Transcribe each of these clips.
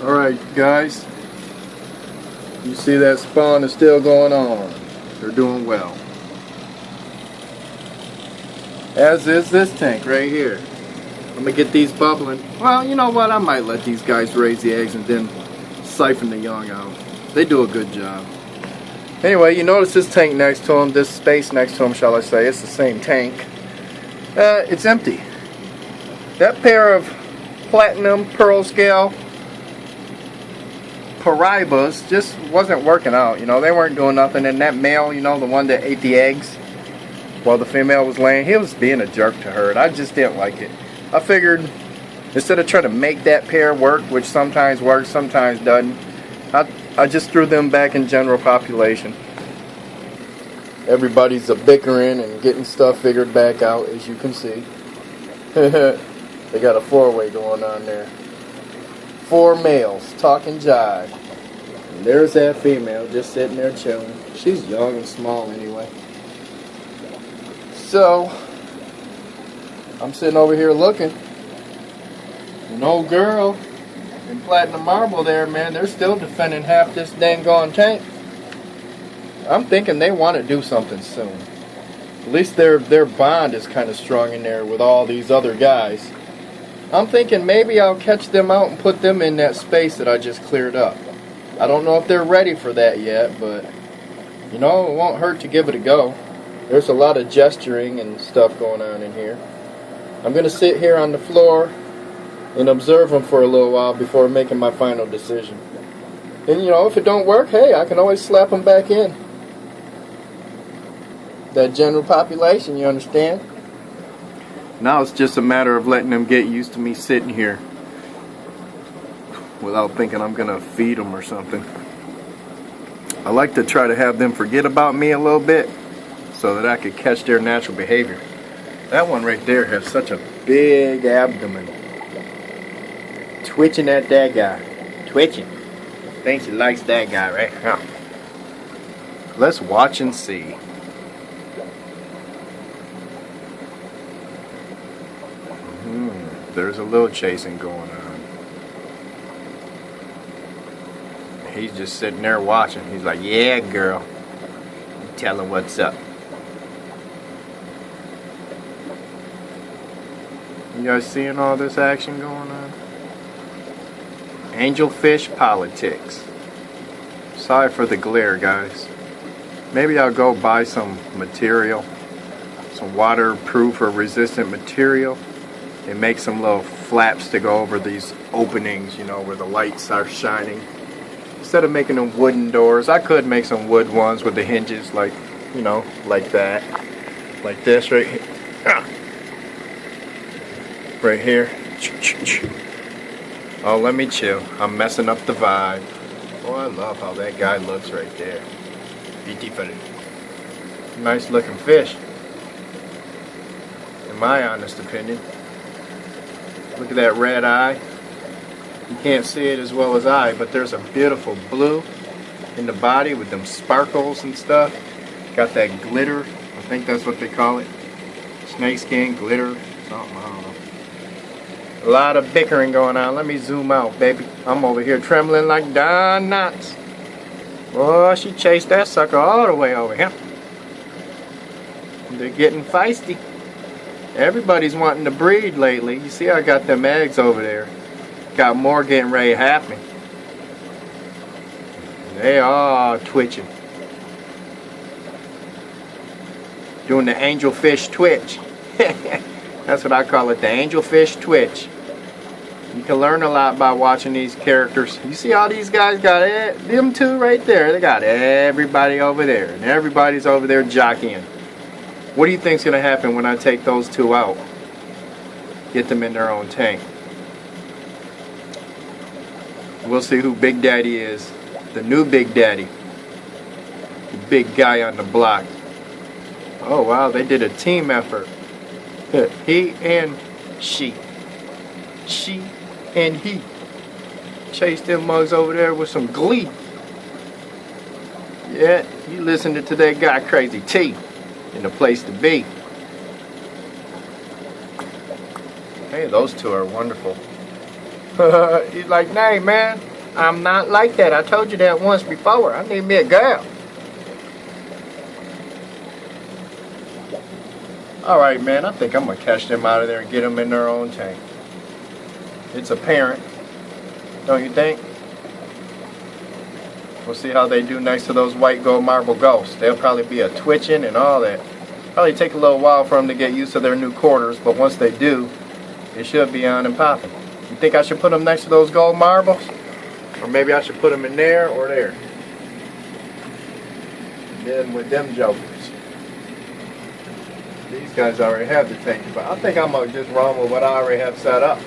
Alright guys, you see that spawn is still going on. They're doing well. As is this tank right here. I'm gonna get these bubbling. Well, you know what, I might let these guys raise the eggs and then siphon the young out. They do a good job. Anyway, you notice this tank next to him, this space next to him, shall I say, it's the same tank. It's empty. That pair of platinum pearl scale Paribas just wasn't working out. You know, they weren't doing nothing. And that male, you know, the one that ate the eggs while the female was laying, he was being a jerk to her, and I just didn't like it. I figured instead of trying to make that pair work, which sometimes works, sometimes doesn't, I just threw them back in general population. Everybody's a bickering and getting stuff figured back out, as you can see. They got a four-way going on there. 4 males talking jive. And there's that female just sitting there chilling. She's young and small anyway. So, I'm sitting over here looking. An old girl in platinum marble there, man, they're still defending half this dang gone tank. I'm thinking they want to do something soon. At least their bond is kind of strong in there with all these other guys. I'm thinking maybe I'll catch them out and put them in that space that I just cleared up. I don't know if they're ready for that yet, but you know, it won't hurt to give it a go. There's a lot of gesturing and stuff going on in here. I'm going to sit here on the floor and observe them for a little while before making my final decision. And you know, if it don't work, hey, I can always slap them back in. That general population, you understand? Now it's just a matter of letting them get used to me sitting here without thinking I'm gonna feed them or something. I like to try to have them forget about me a little bit so that I could catch their natural behavior. That one right there has such a big abdomen. Twitching at that guy. Twitching. Thinks he likes that guy, right? Huh. Let's watch and see. There's a little chasing going on. He's just sitting there watching. He's like, yeah, girl. You tell him what's up. You guys seeing all this action going on? Angelfish politics. Sorry for the glare, guys. Maybe I'll go buy some material. Some waterproof or resistant material. And make some little flaps to go over these openings, you know, where the lights are shining. Instead of making them wooden doors, I could make some wood ones with the hinges, like, you know, like that. Like this right here. Right here. Oh, let me chill. I'm messing up the vibe. Oh, I love how that guy looks right there. Beautiful. Nice looking fish. In my honest opinion. Look at that red eye. You can't see it as well as I, but there's a beautiful blue in the body with them sparkles and stuff. Got that glitter. I think that's what they call it. Snakeskin, glitter, something, I don't know. A lot of bickering going on. Let me zoom out, baby. I'm over here trembling like Don Knotts. Oh, she chased that sucker all the way over here. They're getting feisty. Everybody's wanting to breed lately. You see I got them eggs over there. Got more getting ready to happen. They are twitching. Doing the angelfish twitch. That's what I call it, the angelfish twitch. You can learn a lot by watching these characters. You see all these guys got them two right there. They got everybody over there. And everybody's over there jockeying. What do you think's going to happen when I take those two out? Get them in their own tank. We'll see who Big Daddy is. The new Big Daddy. The big guy on the block. Oh wow, they did a team effort. He and she. She and he. Chased them mugs over there with some glee. Yeah, you listening to that guy Crazy T. In the place to be. Hey, those two are wonderful. He's like, hey man, I'm not like that. I told you that once before. I need me a girl. Alright, man, I think I'm going to catch them out of there and get them in their own tank. It's apparent, don't you think? We'll see how they do next to those white gold marble ghosts. They'll probably be a twitching and all that. Probably take a little while for them to get used to their new quarters, but once they do, it should be on and popping. You think I should put them next to those gold marbles? Or maybe I should put them in there or there? And then with them jokers. These guys already have the tank, but I think I'm going to just run with what I already have set up.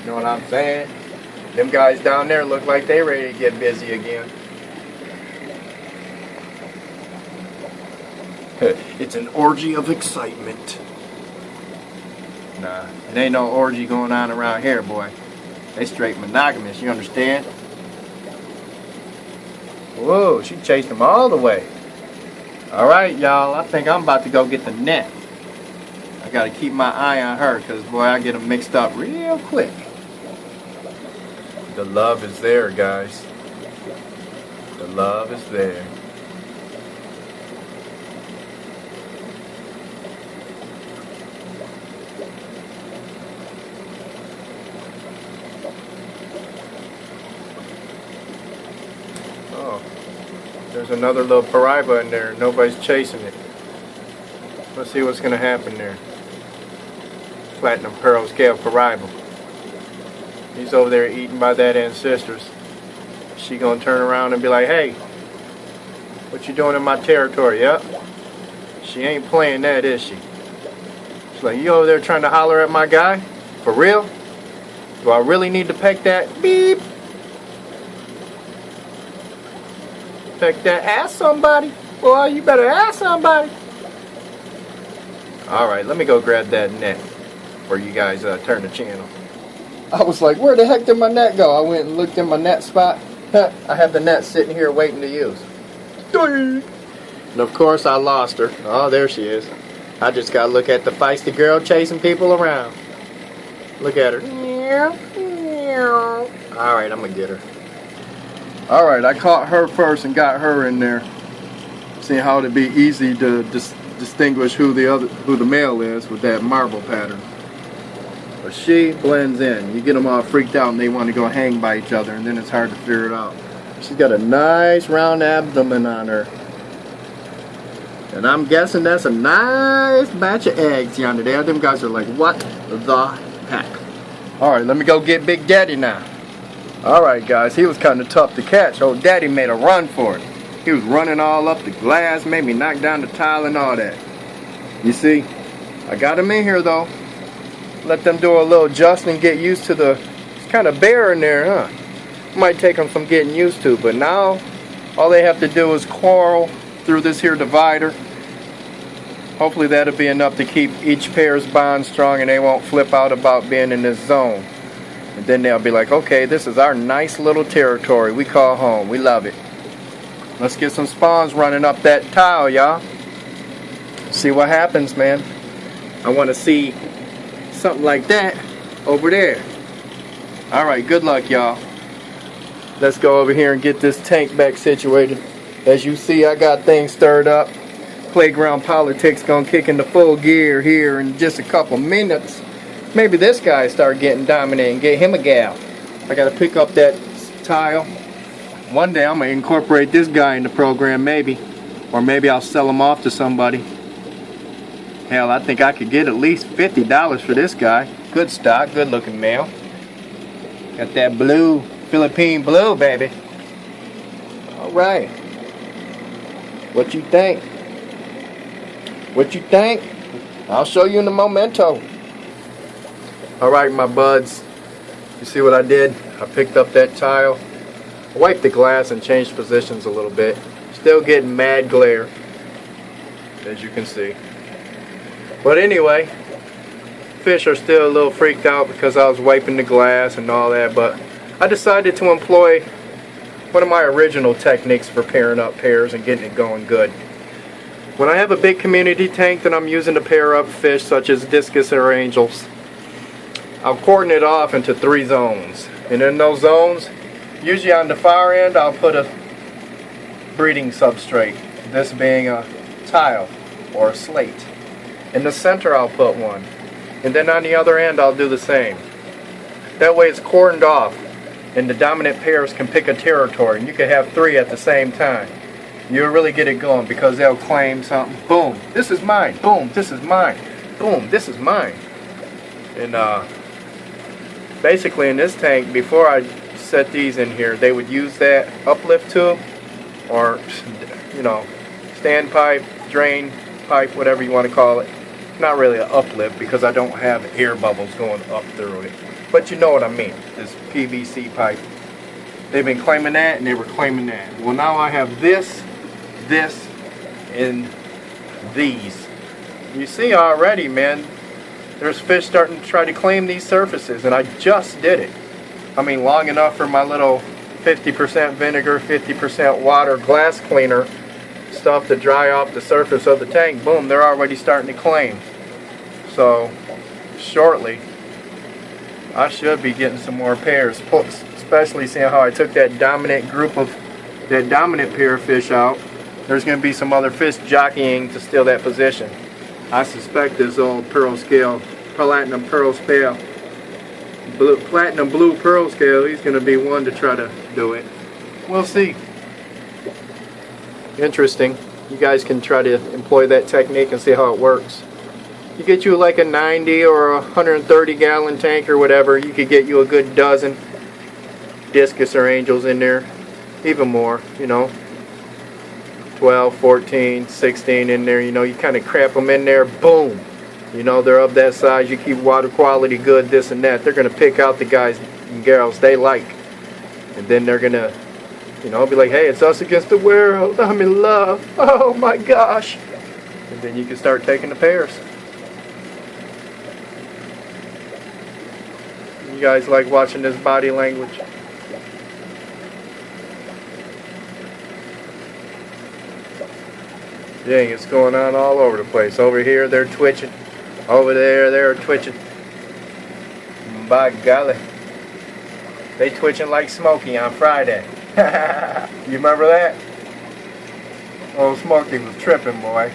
You know what I'm saying? Them guys down there look like they ready to get busy again. It's an orgy of excitement. Nah, it ain't no orgy going on around here, boy. They straight monogamous, you understand? Whoa, she chased them all the way. Alright, y'all, I think I'm about to go get the net. I gotta keep my eye on her, because, boy, I get them mixed up real quick. The love is there, guys. The love is there. Oh, there's another little Paraiba in there. Nobody's chasing it. Let's see what's going to happen there. Platinum Pearl Scale Paraiba. He's over there eating by that Ancestors. She going to turn around and be like, hey, what you doing in my territory? Yep. She ain't playing that, is she? She's like, you over there trying to holler at my guy? For real? Do I really need to peck that? Beep. Peck that ass somebody. Boy, you better ask somebody. Alright, let me go grab that net before you guys turn the channel. I was like, where the heck did my net go? I went and looked in my net spot. I have the net sitting here waiting to use. And of course I lost her. Oh, there she is. I just gotta look at the feisty girl chasing people around. Look at her. Alright, I'm gonna get her. Alright, I caught her first and got her in there. Seeing how it'd be easy to distinguish who the male is with that marble pattern. But she blends in. You get them all freaked out and they want to go hang by each other, and then it's hard to figure it out. She's got a nice round abdomen on her. And I'm guessing that's a nice batch of eggs yonder there. Them guys are like, what the heck? Alright, let me go get Big Daddy now. Alright guys, he was kind of tough to catch. Old Daddy made a run for it. He was running all up the glass, made me knock down the tile and all that. You see, I got him in here though. Let them do a little adjusting, get used to the, it's kind of bare in there, huh? Might take them some getting used to, but now all they have to do is quarrel through this here divider. Hopefully that'll be enough to keep each pair's bond strong and they won't flip out about being in this zone. And then they'll be like, okay, this is our nice little territory we call home. We love it. Let's get some spawns running up that tile, y'all. See what happens, man. I want to see something like that over there. Alright, good luck, y'all. Let's go over here and get this tank back situated. As you see, I got things stirred up. Playground politics gonna kick into full gear here in just a couple minutes. Maybe this guy start getting dominant and get him a gal. I gotta pick up that tile. One day I'm gonna incorporate this guy in the program, maybe. Or maybe I'll sell him off to somebody. Hell, I think I could get at least $50 for this guy. Good stock, good looking male. Got that blue, Philippine blue, baby. Alright. What you think? What you think? I'll show you in the momento. Alright, my buds. You see what I did? I picked up that tile, wiped the glass and changed positions a little bit. Still getting mad glare, as you can see. But anyway, fish are still a little freaked out because I was wiping the glass and all that, but I decided to employ one of my original techniques for pairing up pairs and getting it going good. When I have a big community tank that I'm using to pair up fish such as discus or angels, I'll cordon it off into 3 zones. And in those zones, Usually on the far end I'll put a breeding substrate, this being a tile or a slate. In the center I'll put one, and then on the other end I'll do the same. That way it's cordoned off and the dominant pairs can pick a territory, and you can have 3 at the same time. You'll really get it going because they'll claim something. Boom, this is mine. Boom, this is mine. Boom, this is mine. And basically in this tank, before I set these in here, they would use that uplift tube or, you know, stand pipe, drain pipe, whatever you want to call it. Not really an uplift because I don't have air bubbles going up through it. But you know what I mean, this PVC pipe. They've been claiming that and they were claiming that. Well, now I have this, and these. You see already, man, there's fish starting to try to claim these surfaces, and I just did it. I mean, long enough for my little 50% vinegar, 50% water glass cleaner stuff to dry off the surface of the tank. Boom, they're already starting to claim. So shortly I should be getting some more pairs, especially seeing how I took that dominant pair of fish out. There's going to be some other fish jockeying to steal that position. I suspect this old pearl scale, platinum pearl scale, platinum blue pearl scale, he's going to be one to try to do it. We'll see. Interesting. You guys can try to employ that technique and see how it works. You get you like a 90 or a 130 gallon tank or whatever, you could get you a good dozen discus or angels in there, even more, you know, 12, 14, 16 in there, you know, you kind of cramp them in there, boom, you know, they're of that size, you keep water quality good, this and that, they're going to pick out the guys and girls they like, and then they're going to, you know, be like, hey, it's us against the world, I'm in love, oh my gosh, and then you can start taking the pairs. You guys like watching this body language? Dang, it's going on all over the place. Over here, they're twitching. Over there, they're twitching. By golly. They twitching like Smokey on Friday. You remember that? Oh, Smokey was tripping, boy.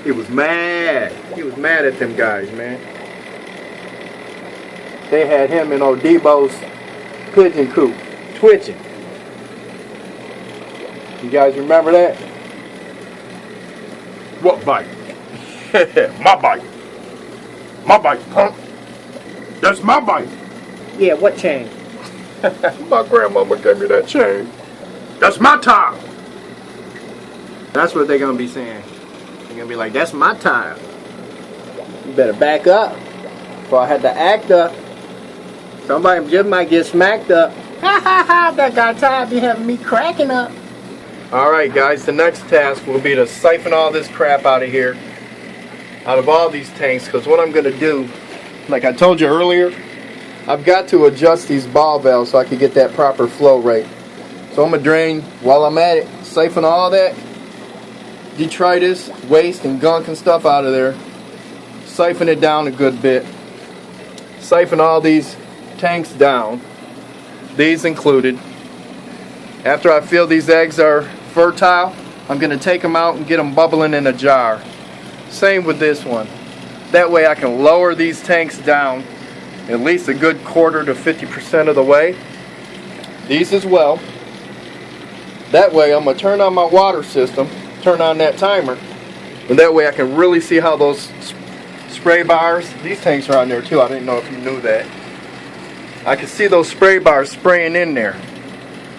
He was mad. He was mad at them guys, man. They had him in old Debo's pigeon coop, twitching. You guys remember that? What bite? My bite. My bite, punk. That's my bite. Yeah, what chain? My grandmama gave me that chain. That's my time. That's what they're going to be saying. They're going to be like, that's my time. You better back up. Before I had to act up. Somebody just might get smacked up. Ha ha ha, that guy tired be having me cracking up. Alright guys, the next task will be to siphon all this crap out of here. Out of all these tanks, because what I'm going to do, like I told you earlier, I've got to adjust these ball valves so I can get that proper flow rate. So I'm going to drain, while I'm at it, siphon all that detritus, waste, and gunk and stuff out of there. Siphon it down a good bit. Siphon all these tanks down, these included. After I feel these eggs are fertile, I'm going to take them out and get them bubbling in a jar. Same with this one. That way I can lower these tanks down at least a good quarter to 50% of the way. These as well. That way I'm going to turn on my water system, turn on that timer, and that way I can really see how those spray bars, these tanks are on there too, I didn't know if you knew that. I can see those spray bars spraying in there.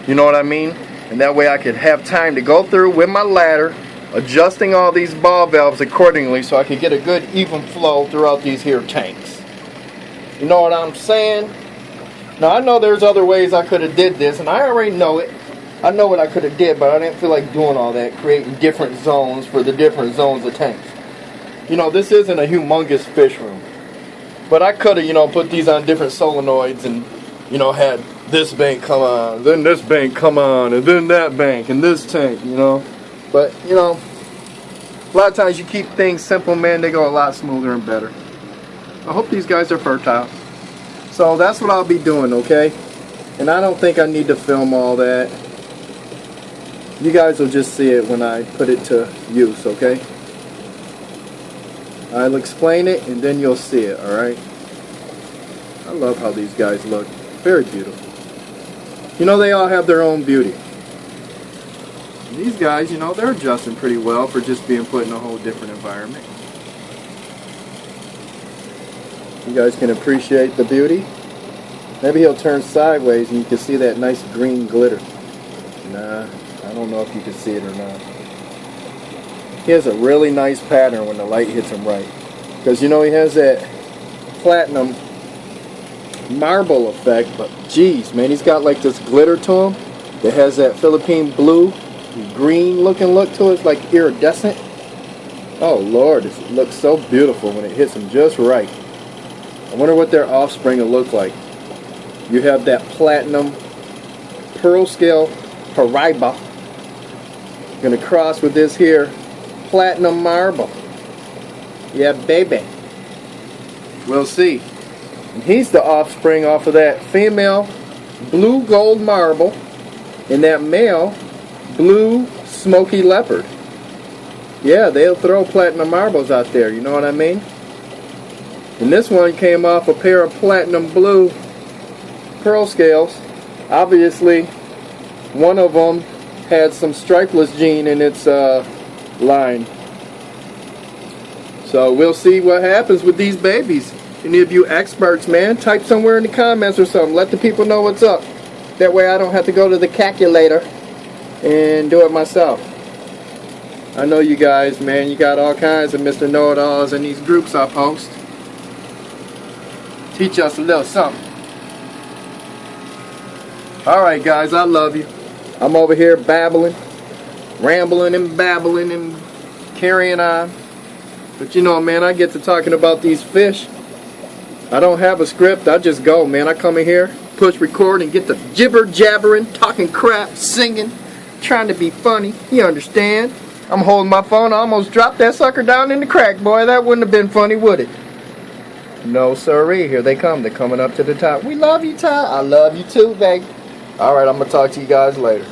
You know what I mean? And that way I could have time to go through with my ladder, adjusting all these ball valves accordingly so I could get a good even flow throughout these here tanks. You know what I'm saying? Now I know there's other ways I could have did this, and I already know it. I know what I could have did, but I didn't feel like doing all that, creating different zones for the different zones of tanks. You know, this isn't a humongous fish room. But I could have, you know, put these on different solenoids and, you know, had this bank come on, then this bank come on, and then that bank, and this tank, you know. But, you know, a lot of times you keep things simple, man, they go a lot smoother and better. I hope these guys are fertile. So that's what I'll be doing, okay? And I don't think I need to film all that. You guys will just see it when I put it to use, okay? I'll explain it and then you'll see it, alright? I love how these guys look. Very beautiful. You know, they all have their own beauty. These guys, you know, they're adjusting pretty well for just being put in a whole different environment. You guys can appreciate the beauty. Maybe he'll turn sideways and you can see that nice green glitter. Nah, I don't know if you can see it or not. He has a really nice pattern when the light hits him right. Because, you know, he has that platinum marble effect, but geez, man, he's got like this glitter to him that has that Philippine blue, green looking look to it. It's like iridescent. Oh Lord, it looks so beautiful when it hits him just right. I wonder what their offspring will look like. You have that platinum pearl scale Paraiba gonna cross with this here platinum marble. Yeah, baby. We'll see. And he's the offspring off of that female blue gold marble and that male blue smoky leopard. Yeah, they'll throw platinum marbles out there, you know what I mean? And this one came off a pair of platinum blue pearl scales. Obviously, one of them had some stripeless gene in its line. So we'll see what happens with these babies. Any of you experts, man, type somewhere in the comments or something. Let the people know what's up. That way I don't have to go to the calculator and do it myself. I know you guys, man, you got all kinds of Mr. Know-It-Alls in these groups I post. Teach us a little something. Alright guys, I love you. I'm over here babbling, rambling and babbling and carrying on. But you know, man, I get to talking about these fish. I don't have a script, I just go, man. I come in here, push record and get the jibber jabbering, talking crap, singing, trying to be funny. You understand? I'm holding my phone, I almost dropped that sucker down in the crack, boy. That wouldn't have been funny, would it? No siree, here they come. They're coming up to the top. We love you, Ty. I love you too, babe. Alright, I'm going to talk to you guys later.